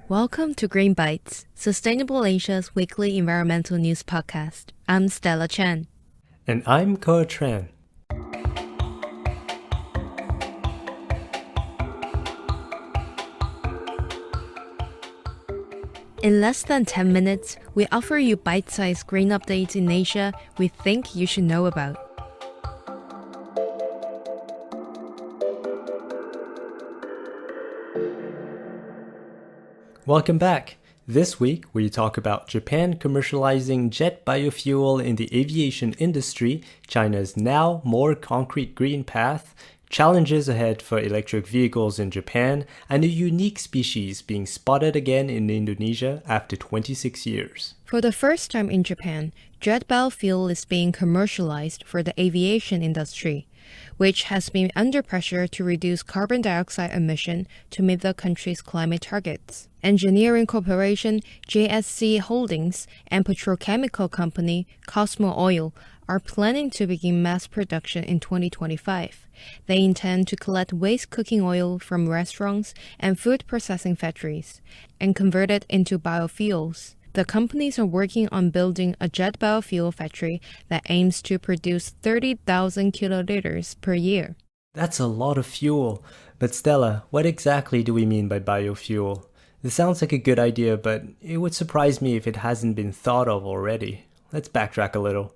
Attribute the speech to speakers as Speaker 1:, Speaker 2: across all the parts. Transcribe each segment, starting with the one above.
Speaker 1: Welcome to GreenBites, Sustainable Asia's weekly environmental news podcast. I'm Stella Chen.
Speaker 2: And I'm Ko Tran.
Speaker 1: In less than 10 minutes, we offer you bite-sized green updates in Asia we think you should know about.
Speaker 2: Welcome back. This week, we talk about Japan commercializing jet biofuel in the aviation industry, China's now more concrete green path, challenges ahead for electric vehicles in Japan, and a unique species being spotted again in Indonesia after 26 years.
Speaker 1: For the first time in Japan, jet biofuel is being commercialized for the aviation industry, which has been under pressure to reduce carbon dioxide emission to meet the country's climate targets. Engineering corporation JSC Holdings and petrochemical company Cosmo Oil are planning to begin mass production in 2025. They intend to collect waste cooking oil from restaurants and food processing factories and convert it into biofuels. The companies are working on building a jet biofuel factory that aims to produce 30,000 kiloliters per year.
Speaker 2: That's a lot of fuel. But Stella, what exactly do we mean by biofuel? This sounds like a good idea, but it would surprise me if it hasn't been thought of already. Let's backtrack a little.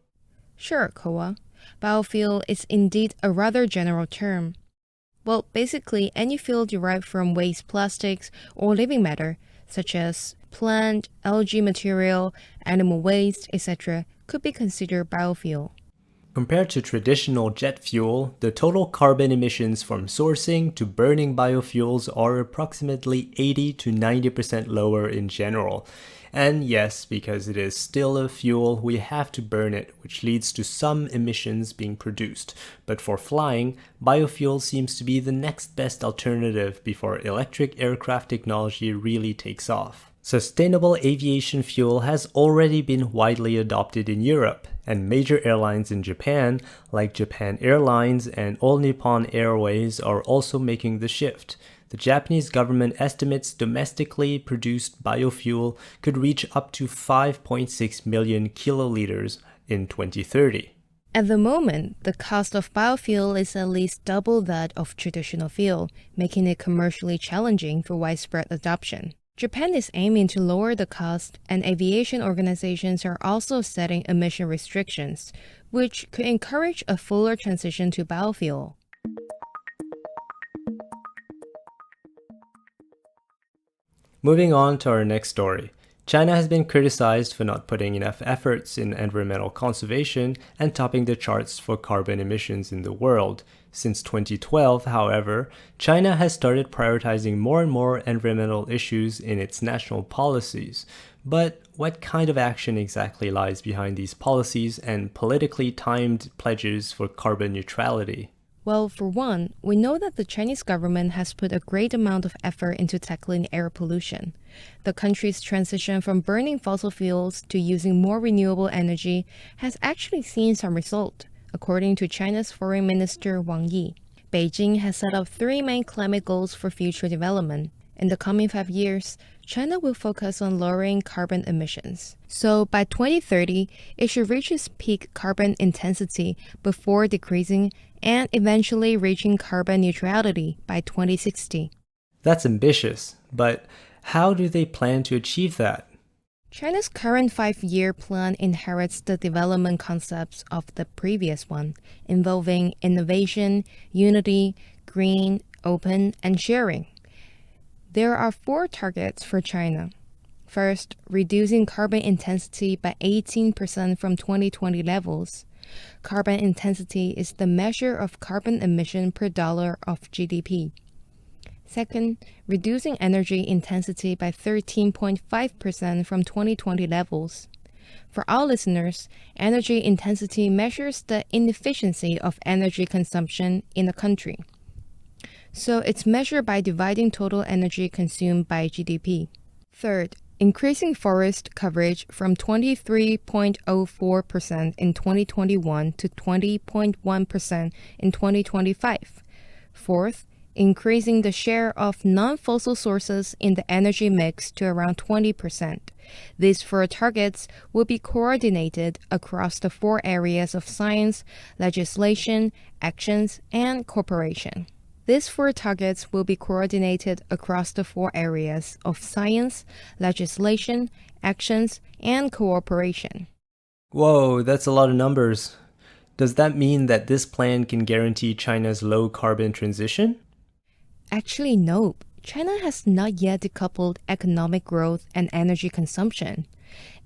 Speaker 1: Sure, Koa. Biofuel is indeed a rather general term. Well, basically, any fuel derived from waste plastics or living matter, such as plant, algae material, animal waste, etc., could be considered biofuel.
Speaker 2: Compared to traditional jet fuel, the total carbon emissions from sourcing to burning biofuels are approximately 80 to 90% lower in general. And yes, because it is still a fuel, we have to burn it, which leads to some emissions being produced. But for flying, biofuel seems to be the next best alternative before electric aircraft technology really takes off. Sustainable aviation fuel has already been widely adopted in Europe, and major airlines in Japan, like Japan Airlines and All Nippon Airways, are also making the shift. The Japanese government estimates domestically produced biofuel could reach up to 5.6 million kiloliters in 2030.
Speaker 1: At the moment, the cost of biofuel is at least double that of traditional fuel, making it commercially challenging for widespread adoption. Japan is aiming to lower the cost, and aviation organizations are also setting emission restrictions, which could encourage a fuller transition to biofuel.
Speaker 2: Moving on to our next story. China has been criticized for not putting enough efforts in environmental conservation and topping the charts for carbon emissions in the world. Since 2012, however, China has started prioritizing more and more environmental issues in its national policies. But what kind of action exactly lies behind these policies and politically timed pledges for carbon neutrality?
Speaker 1: Well, for one, we know that the Chinese government has put a great amount of effort into tackling air pollution. The country's transition from burning fossil fuels to using more renewable energy has actually seen some result, according to China's Foreign Minister Wang Yi. Beijing has set up 3 main climate goals for future development. In the coming 5 years, China will focus on lowering carbon emissions. So by 2030, it should reach its peak carbon intensity before decreasing and eventually reaching carbon neutrality by 2060.
Speaker 2: That's ambitious, but how do they plan to achieve that?
Speaker 1: China's current 5-year plan inherits the development concepts of the previous one, involving innovation, unity, green, open, and sharing. There are 4 targets for China. First, reducing carbon intensity by 18% from 2020 levels. Carbon intensity is the measure of carbon emission per dollar of GDP. Second, reducing energy intensity by 13.5% from 2020 levels. For our listeners, energy intensity measures the inefficiency of energy consumption in a country. So it's measured by dividing total energy consumed by GDP. Third, increasing forest coverage from 23.04% in 2021 to 20.1% in 2025. Fourth, increasing the share of non-fossil sources in the energy mix to around 20%. These four targets will be coordinated across the four areas of science, legislation, actions, and cooperation. These four targets will be coordinated across the four areas of science, legislation, actions, and cooperation.
Speaker 2: Whoa, that's a lot of numbers. Does that mean that this plan can guarantee China's low carbon transition?
Speaker 1: Actually, no. China has not yet decoupled economic growth and energy consumption.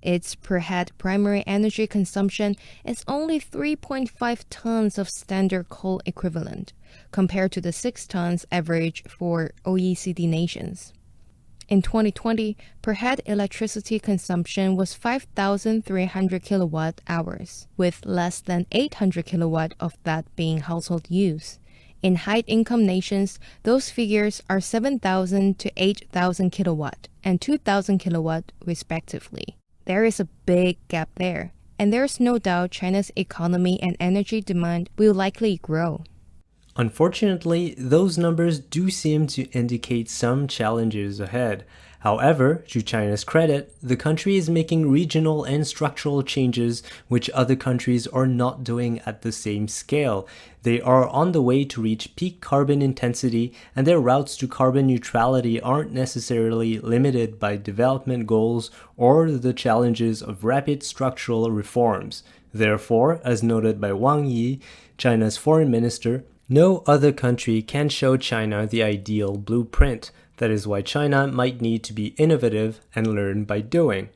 Speaker 1: Its per head primary energy consumption is only 3.5 tons of standard coal equivalent, compared to the 6 tons average for OECD nations. In 2020, per head electricity consumption was 5,300 kilowatt hours, with less than 800 kilowatt of that being household use. In high-income nations, those figures are 7,000 to 8,000 kilowatt and 2,000 kilowatt respectively. There is a big gap there, and there's no doubt China's economy and energy demand will likely grow.
Speaker 2: Unfortunately, those numbers do seem to indicate some challenges ahead. However, to China's credit, the country is making regional and structural changes which other countries are not doing at the same scale. They are on the way to reach peak carbon intensity, and their routes to carbon neutrality aren't necessarily limited by development goals or the challenges of rapid structural reforms. Therefore, as noted by Wang Yi, China's foreign minister, no other country can show China the ideal blueprint. That is why China might need to be innovative and learn by doing.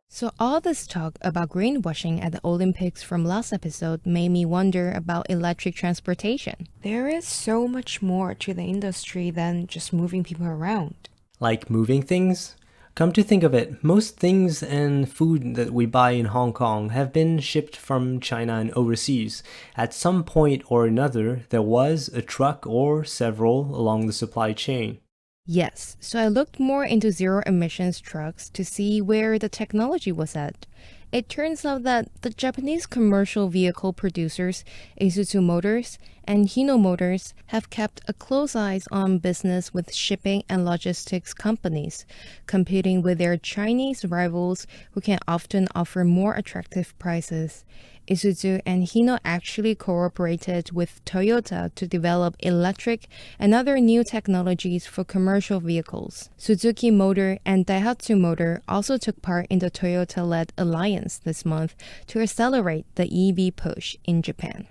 Speaker 1: So all this talk about greenwashing at the Olympics from last episode made me wonder about electric transportation. There is so much more to the industry than just moving people around.
Speaker 2: Like moving things? Come to think of it, most things and food that we buy in Hong Kong have been shipped from China and overseas. At some point or another, there was a truck or several along the supply chain.
Speaker 1: Yes, so I looked more into zero emissions trucks to see where the technology was at. It turns out that the Japanese commercial vehicle producers, Isuzu Motors and Hino Motors, have kept a close eye on business with shipping and logistics companies, competing with their Chinese rivals who can often offer more attractive prices. Isuzu and Hino actually cooperated with Toyota to develop electric and other new technologies for commercial vehicles. Suzuki Motor and Daihatsu Motor also took part in the Toyota-led alliance this month to accelerate the EV push in Japan.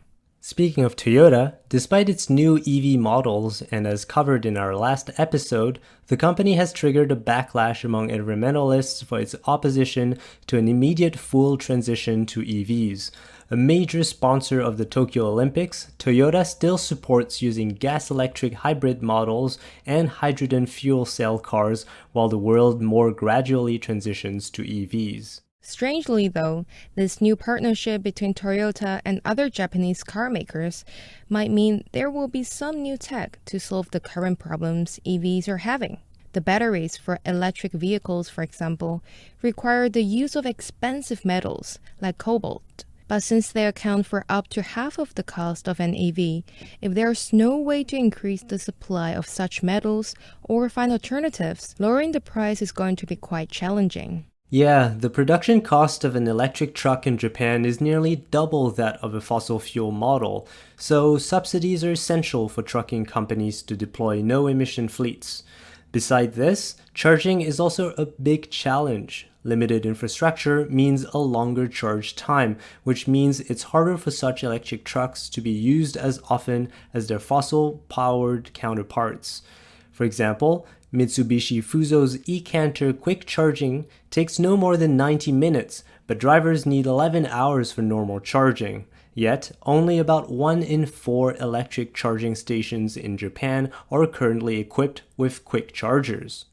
Speaker 2: Speaking of Toyota, despite its new EV models, and as covered in our last episode, the company has triggered a backlash among environmentalists for its opposition to an immediate full transition to EVs. A major sponsor of the Tokyo Olympics, Toyota still supports using gas-electric hybrid models and hydrogen fuel cell cars while the world more gradually transitions to EVs.
Speaker 1: Strangely, though, this new partnership between Toyota and other Japanese car makers might mean there will be some new tech to solve the current problems EVs are having. The batteries for electric vehicles, for example, require the use of expensive metals like cobalt. But since they account for up to half of the cost of an EV, if there's no way to increase the supply of such metals or find alternatives, lowering the price is going to be quite challenging.
Speaker 2: Yeah, the production cost of an electric truck in Japan is nearly double that of a fossil fuel model, so subsidies are essential for trucking companies to deploy no-emission fleets. Beside this, charging is also a big challenge. Limited infrastructure means a longer charge time, which means it's harder for such electric trucks to be used as often as their fossil-powered counterparts. For example, Mitsubishi Fuso's e-Canter quick charging takes no more than 90 minutes, but drivers need 11 hours for normal charging. Yet, only about 1 in 4 electric charging stations in Japan are currently equipped with quick chargers.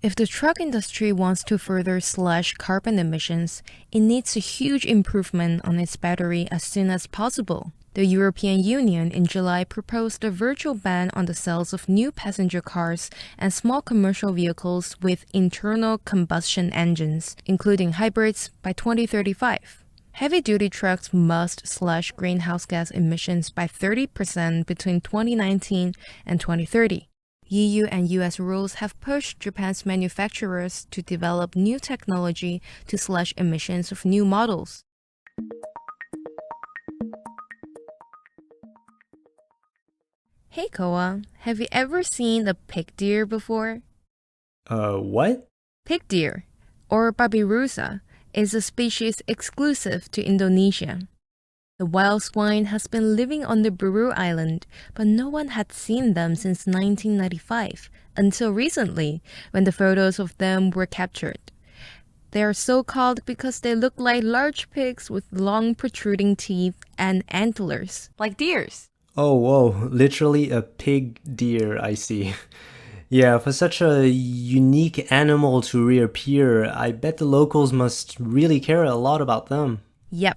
Speaker 1: If the truck industry wants to further slash carbon emissions, it needs a huge improvement on its battery as soon as possible. The European Union in July proposed a virtual ban on the sales of new passenger cars and small commercial vehicles with internal combustion engines, including hybrids, by 2035. Heavy-duty trucks must slash greenhouse gas emissions by 30% between 2019 and 2030. EU and US rules have pushed Japan's manufacturers to develop new technology to slash emissions of new models. Hey Koa, have you ever seen a pig deer before?
Speaker 2: What?
Speaker 1: Pig deer, or babirusa, is a species exclusive to Indonesia. The wild swine has been living on the Buru Island, but no one had seen them since 1995, until recently, when the photos of them were captured. They are so called because they look like large pigs with long protruding teeth and antlers, like deers.
Speaker 2: Oh, whoa, literally a pig deer, I see. Yeah, for such a unique animal to reappear, I bet the locals must really care a lot about them.
Speaker 1: Yep.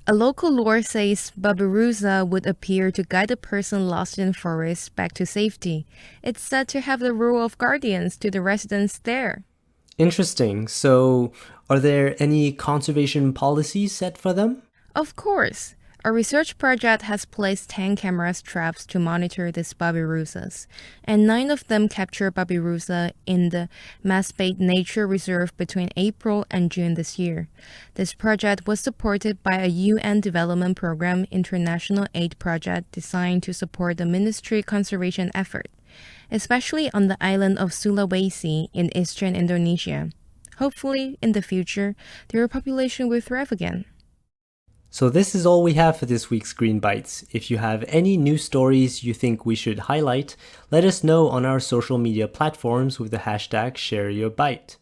Speaker 1: A local lore says Babirusa would appear to guide a person lost in forest back to safety. It's said to have the role of guardians to the residents there.
Speaker 2: Interesting. So, are there any conservation policies set for them?
Speaker 1: Of course. A research project has placed 10 camera traps to monitor these babirusas, and 9 of them capture babirusa in the Masbate Nature Reserve between April and June this year. This project was supported by a UN Development Program international aid project designed to support the ministry conservation effort, especially on the island of Sulawesi in eastern Indonesia. Hopefully, in the future, their population will thrive again.
Speaker 2: So this is all we have for this week's Green Bites. If you have any news stories you think we should highlight, let us know on our social media platforms with the hashtag #ShareYourBite.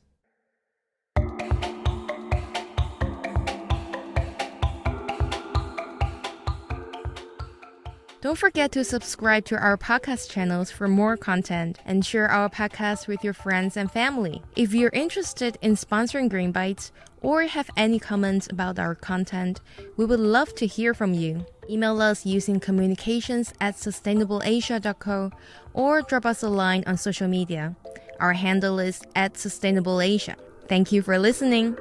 Speaker 1: Don't forget to subscribe to our podcast channels for more content and share our podcast with your friends and family. If you're interested in sponsoring Green Bites or have any comments about our content, we would love to hear from you. Email us using communications@sustainableasia.co or drop us a line on social media. Our handle is @sustainableasia. Thank you for listening.